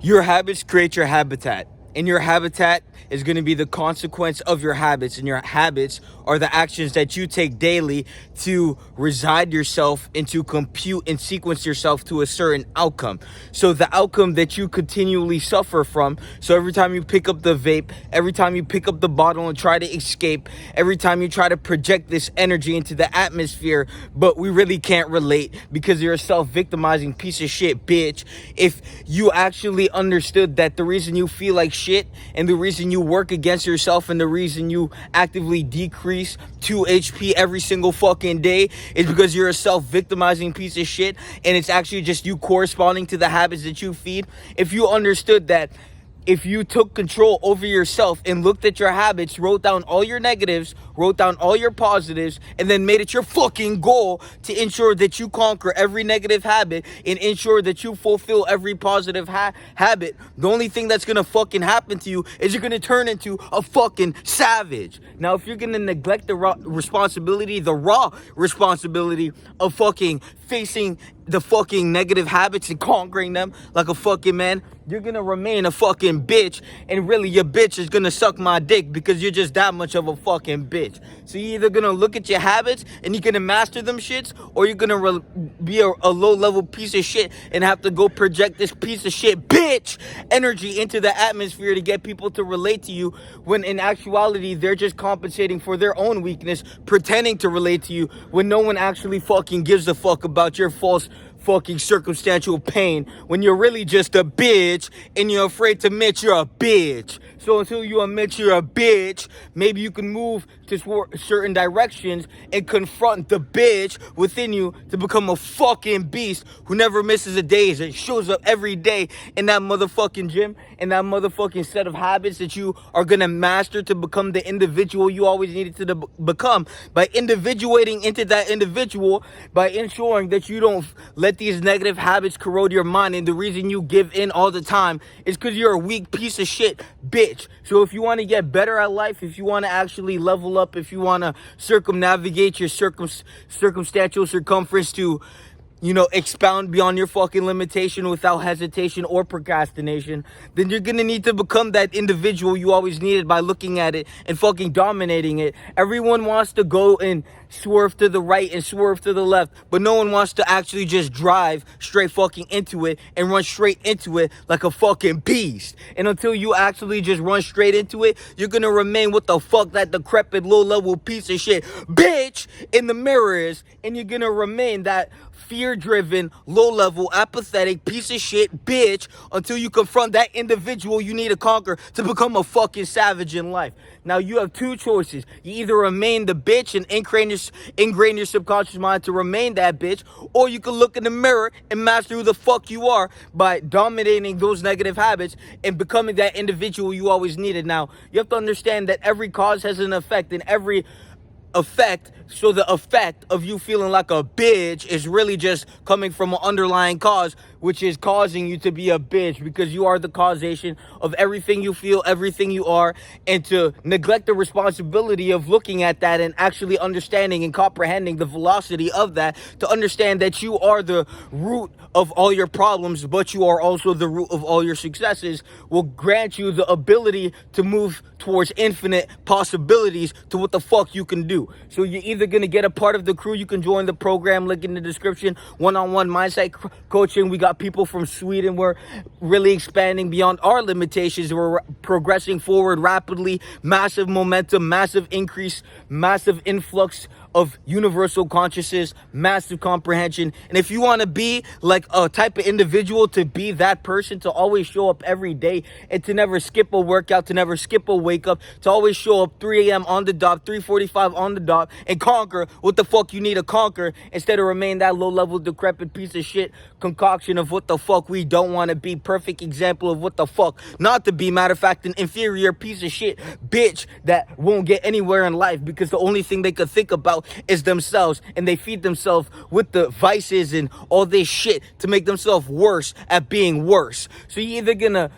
Your habits create your habitat, and your habitat is going to be the consequence of your habits, and your habits are the actions that you take daily to reside yourself and to compute and sequence yourself to a certain outcome. So the outcome that you continually suffer from, so every time you pick up the vape, every time you pick up the bottle and try to escape, every time you try to project this energy into the atmosphere, but we really can't relate because you're a self-victimizing piece of shit, bitch. If you actually understood that the reason you feel like shit and the reason you work against yourself and the reason you actively decrease 2 HP every single fucking day is because you're a self-victimizing piece of shit, and it's actually just you corresponding to the habits that you feed. If you understood that, if you took control over yourself and looked at your habits, wrote down all your negatives, wrote down all your positives, and then made it your fucking goal to ensure that you conquer every negative habit and ensure that you fulfill every positive habit, the only thing that's gonna fucking happen to you is you're gonna turn into a fucking savage. Now, if you're gonna neglect the raw responsibility of fucking facing the fucking negative habits and conquering them like a fucking man, you're gonna remain a fucking bitch, and really your bitch is gonna suck my dick because you're just that much of a fucking bitch. So you're either gonna look at your habits and you're gonna master them shits, or you're gonna be a low-level piece of shit and have to go project this piece of shit bitch energy into the atmosphere to get people to relate to you, when in actuality they're just compensating for their own weakness, pretending to relate to you when no one actually fucking gives a fuck about your false fucking circumstantial pain, when you're really just a bitch and you're afraid to admit you're a bitch. So until you admit you're a bitch, maybe you can move to certain directions and confront the bitch within you to become a fucking beast who never misses a day and shows up every day in that motherfucking gym, in that motherfucking set of habits that you are gonna master to become the individual you always needed to become. By individuating into that individual, by ensuring that you don't let these negative habits corrode your mind, and the reason you give in all the time is because you're a weak piece of shit bitch. So if you want to get better at life, if you want to actually level up, if you want to circumnavigate your circumstantial circumference to, you know, expound beyond your fucking limitation without hesitation or procrastination, then you're gonna need to become that individual you always needed by looking at it and fucking dominating it. Everyone wants to go and swerve to the right and swerve to the left, but no one wants to actually just drive straight fucking into it and run straight into it like a fucking beast. And until you actually just run straight into it, you're gonna remain what the fuck that decrepit low-level piece of shit bitch in the mirror is, and you're gonna remain that fear-driven, low-level, apathetic piece of shit bitch until you confront that individual you need to conquer to become a fucking savage in life. Now, you have two choices. You either remain the bitch and ingrain your subconscious mind to remain that bitch, or you can look in the mirror and master who the fuck you are by dominating those negative habits and becoming that individual you always needed. Now, you have to understand that every cause has an effect, and every effect, so the effect of you feeling like a bitch is really just coming from an underlying cause, which is causing you to be a bitch, because you are the causation of everything you feel, everything you are. And to neglect the responsibility of looking at that and actually understanding and comprehending the velocity of that, to understand that you are the root of all your problems, but you are also the root of all your successes, will grant you the ability to move towards infinite possibilities to what the fuck you can do. So you're either going to get a part of the crew. You can join the program, link in the description, one-on-one mindset coaching. We got people from Sweden. We're really expanding beyond our limitations. We're progressing forward rapidly, massive momentum, massive increase, massive influx of universal consciousness, massive comprehension. And if you want to be like a type of individual, to be that person, to always show up every day and to never skip a workout, to never skip a wake up, to always show up 3 a.m. on the dot, 3:45 on the dot, and conquer what the fuck you need to conquer, instead of remain that low-level, decrepit piece of shit concoction of what the fuck we don't want to be. Perfect example of what the fuck not to be. Matter of fact, an inferior piece of shit bitch that won't get anywhere in life because the only thing they could think about is themselves, and they feed themselves with the vices and all this shit to make themselves worse at being worse. So you're either gonna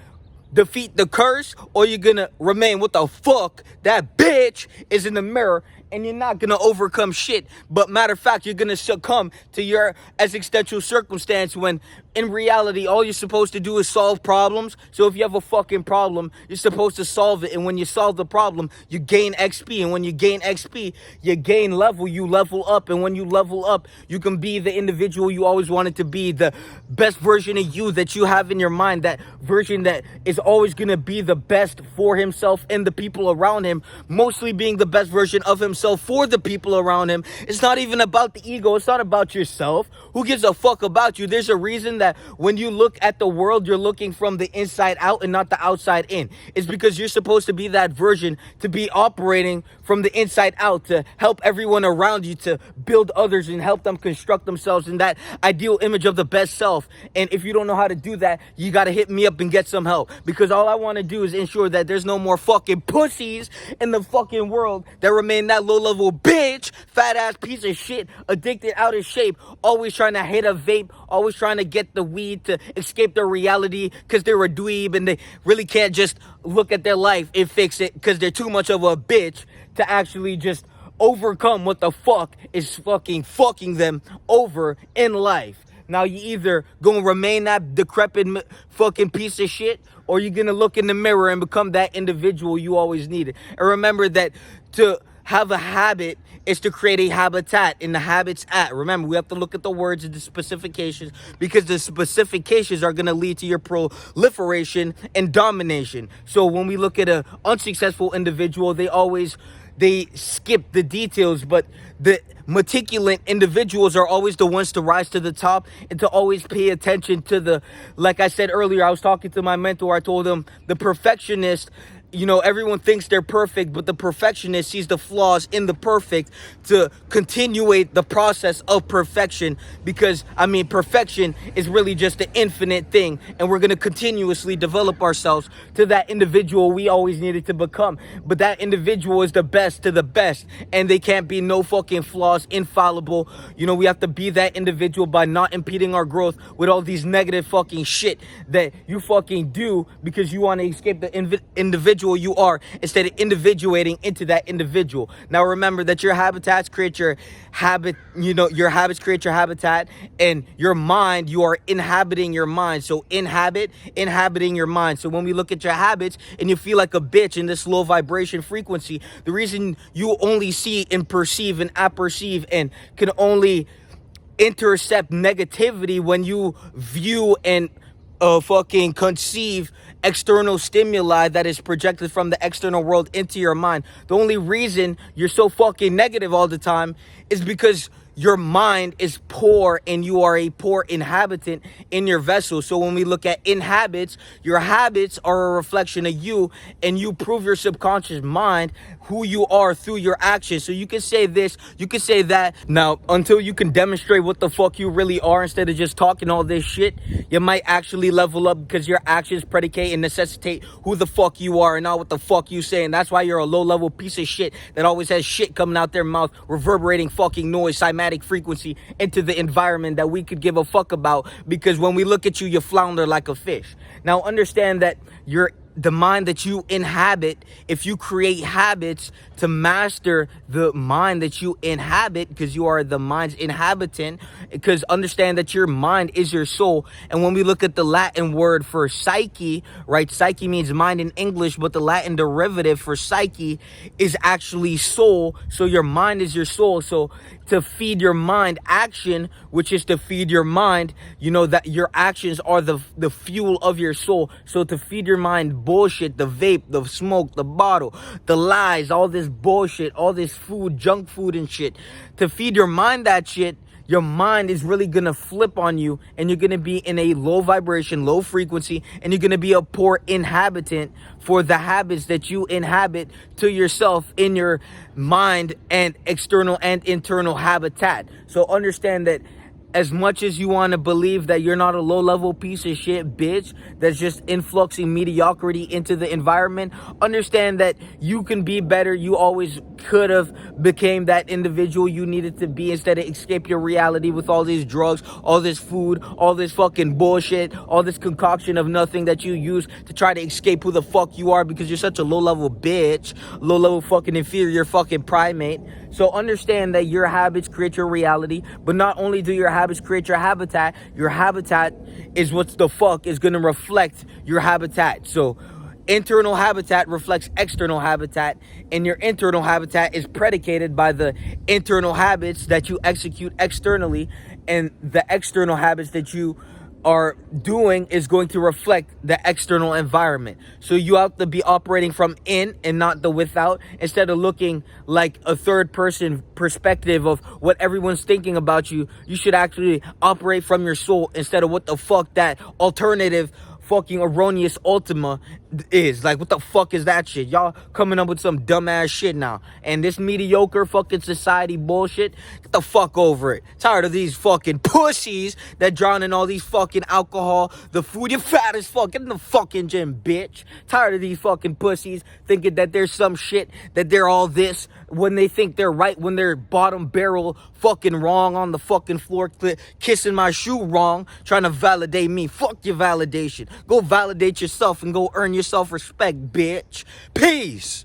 defeat the curse, or you're gonna remain what the fuck that bitch is in the mirror and you're not gonna overcome shit. But matter of fact, you're gonna succumb to your existential circumstance when in reality, all you're supposed to do is solve problems. So if you have a fucking problem, you're supposed to solve it. And when you solve the problem, you gain XP. And when you gain XP, you gain level. You level up. And when you level up, you can be the individual you always wanted to be, the best version of you that you have in your mind, that version that is always going to be the best for himself and the people around him, mostly being the best version of himself for the people around him. It's not even about the ego. It's not about yourself. Who gives a fuck about you? There's a reason that when you look at the world, you're looking from the inside out and not the outside in. It's because you're supposed to be that version, to be operating from the inside out, to help everyone around you, to build others and help them construct themselves in that ideal image of the best self. And if you don't know how to do that, you got to hit me up and get some help, because all I want to do is ensure that there's no more fucking pussies in the fucking world that remain that low-level bitch, fat-ass piece of shit, addicted, out of shape, always trying to hit a vape, always trying to get the weed to escape their reality because they're a dweeb and they really can't just look at their life and fix it because they're too much of a bitch to actually just overcome what the fuck is fucking them over in life. Now, you either gonna remain that decrepit fucking piece of shit, or you're gonna look in the mirror and become that individual you always needed. And remember that to have a habit is to create a habitat, in the habits at. Remember, we have to look at the words and the specifications, because the specifications are going to lead to your proliferation and domination. So when we look at an unsuccessful individual, they skip the details, but the meticulous individuals are always the ones to rise to the top and to always pay attention to the, like I said earlier, I was talking to my mentor, I told him the perfectionist, you know, everyone thinks they're perfect, but the perfectionist sees the flaws in the perfect to continuate the process of perfection. Because, I mean, perfection is really just the infinite thing. And we're going to continuously develop ourselves to that individual we always needed to become. But that individual is the best to the best. And they can't be no fucking flaws, infallible. You know, we have to be that individual by not impeding our growth with all these negative fucking shit that you fucking do because you want to escape the individual you are, instead of individuating into that individual. Now remember that your habitats create your habit, you know, your habits create your habitat, and your mind, you are inhabiting your mind. So inhabiting your mind. So when we look at your habits and you feel like a bitch in this low vibration frequency, the reason you only see and perceive and apperceive and can only intercept negativity when you view and fucking conceive external stimuli that is projected from the external world into your mind. The only reason you're so fucking negative all the time is because your mind is poor and you are a poor inhabitant in your vessel. So when we look at inhabits, your habits are a reflection of you, and you prove your subconscious mind who you are through your actions. So you can say this, you can say that. Now, until you can demonstrate what the fuck you really are instead of just talking all this shit, you might actually level up, because your actions predicate and necessitate who the fuck you are and not what the fuck you say. And that's why you're a low-level piece of shit that always has shit coming out their mouth, reverberating fucking noise, frequency into the environment that we could give a fuck about, because when we look at you, you flounder like a fish. Now understand that the mind that you inhabit, if you create habits to master the mind that you inhabit, because you are the mind's inhabitant, because understand that your mind is your soul. And when we look at the Latin word for psyche, right, psyche means mind in English, but the Latin derivative for psyche is actually soul. So your mind is your soul. So to feed your mind action, which is to feed your mind, you know that your actions are the fuel of your soul. So to feed your mind bullshit, the vape, the smoke, the bottle, the lies, all this bullshit, all this food, junk food and shit, to feed your mind that shit, your mind is really gonna flip on you, and you're gonna be in a low vibration, low frequency, and you're gonna be a poor inhabitant for the habits that you inhabit to yourself in your mind and external and internal habitat. So understand that as much as you want to believe that you're not a low-level piece of shit bitch that's just influxing mediocrity into the environment, understand that you can be better. You always could have became that individual you needed to be instead of escape your reality with all these drugs, all this food, all this fucking bullshit, all this concoction of nothing that you use to try to escape who the fuck you are because you're such a low-level bitch, low-level fucking inferior fucking primate. So understand that your habits create your reality, but not only do your habits create your habitat is what the fuck is going to reflect your habitat. So internal habitat reflects external habitat, and your internal habitat is predicated by the internal habits that you execute externally, and the external habits that you are doing is going to reflect the external environment. So you have to be operating from in and not the without, instead of looking like a third person perspective of what everyone's thinking about you. You should actually operate from your soul instead of what the fuck that alternative fucking erroneous ultima is. Like, what the fuck is that shit? Y'all coming up with some dumbass shit now. And this mediocre fucking society bullshit, get the fuck over it. Tired of these fucking pussies that drown in all these fucking alcohol, the food. You're fat as fuck. Get in the fucking gym, bitch. Tired of these fucking pussies thinking that there's some shit, that they're all this when they think they're right, when they're bottom barrel fucking wrong on the fucking floor, kissing my shoe wrong, trying to validate me. Fuck your validation. Go validate yourself and go earn your self-respect, bitch. Peace.